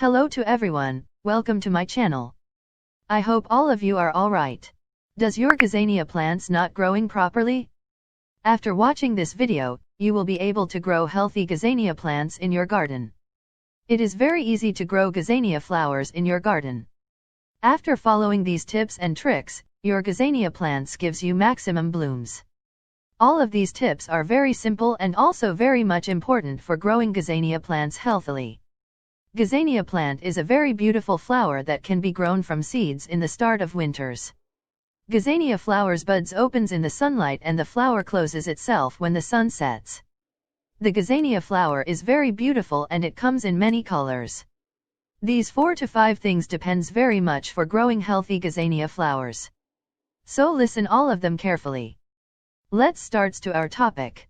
Hello to everyone, welcome to my channel. I hope all of you are alright. Does your gazania plants not growing properly? After watching this video, you will be able to grow healthy gazania plants in your garden. It is very easy to grow gazania flowers in your garden. After following these tips and tricks, your gazania plants gives you maximum blooms. All of these tips are very simple and also very much important for growing gazania plants healthily. Gazania plant is a very beautiful flower that can be grown from seeds in the start of winters. Gazania flowers buds opens in the sunlight and the flower closes itself when the sun sets. The gazania flower is very beautiful and it comes in many colors. These 4 to 5 things depends very much for growing healthy gazania flowers. So listen all of them carefully. Let's start to our topic.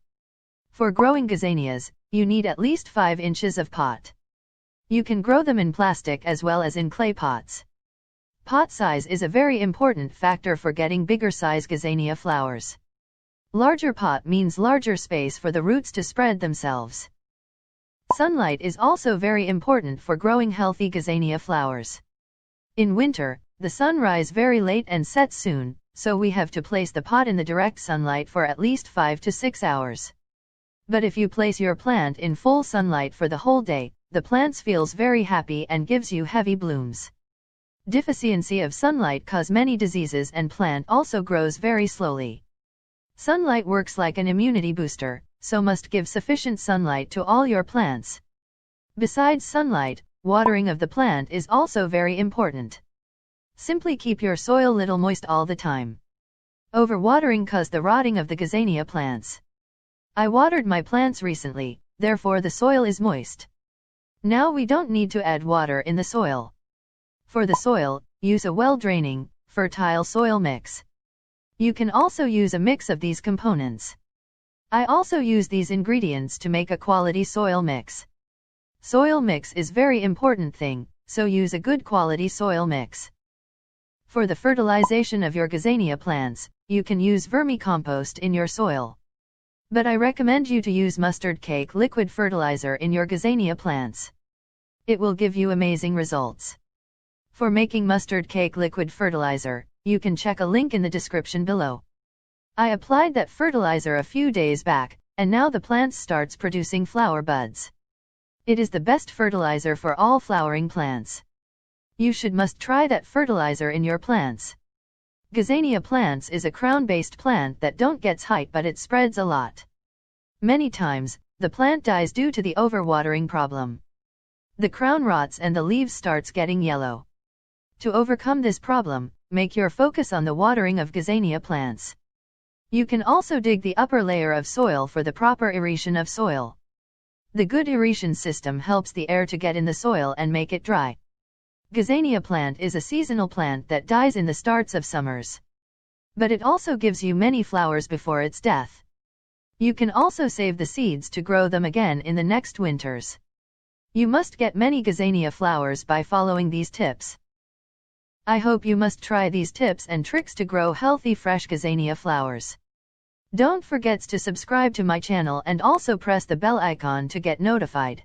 For growing gazanias, you need at least 5 inches of pot. You can grow them in plastic as well as in clay pots. Pot size is a very important factor for getting bigger size gazania flowers. Larger pot means larger space for the roots to spread themselves. Sunlight is also very important for growing healthy gazania flowers. In winter, the sun rises very late and sets soon, so we have to place the pot in the direct sunlight for at least 5 to 6 hours. But if you place your plant in full sunlight for the whole day, the plant feels very happy and gives you heavy blooms. Deficiency of sunlight cause many diseases and plant also grows very slowly. Sunlight works like an immunity booster, so must give sufficient sunlight to all your plants. Besides sunlight, watering of the plant is also very important. Simply keep your soil little moist all the time. Overwatering cause the rotting of the gazania plants. I watered my plants recently, therefore the soil is moist. Now we don't need to add water in the soil. For the soil, use a well-draining, fertile soil mix. You can also use a mix of these components. I also use these ingredients to make a quality soil mix. Soil mix is very important thing, so use a good quality soil mix. For the fertilization of your gazania plants, you can use vermicompost in your soil. But I recommend you to use mustard cake liquid fertilizer in your gazania plants. It will give you amazing results. For making mustard cake liquid fertilizer, you can check a link in the description below. I applied that fertilizer a few days back, and now the plant starts producing flower buds. It is the best fertilizer for all flowering plants. You must try that fertilizer in your plants. Gazania plants is a crown-based plant that don't gets height but it spreads a lot. Many times, the plant dies due to the overwatering problem. The crown rots and the leaves starts getting yellow. To overcome this problem, make your focus on the watering of gazania plants. You can also dig the upper layer of soil for the proper aeration of soil. The good aeration system helps the air to get in the soil and make it dry. Gazania plant is a seasonal plant that dies in the starts of summers. But it also gives you many flowers before its death. You can also save the seeds to grow them again in the next winters. You must get many gazania flowers by following these tips. I hope you must try these tips and tricks to grow healthy fresh gazania flowers. Don't forget to subscribe to my channel and also press the bell icon to get notified.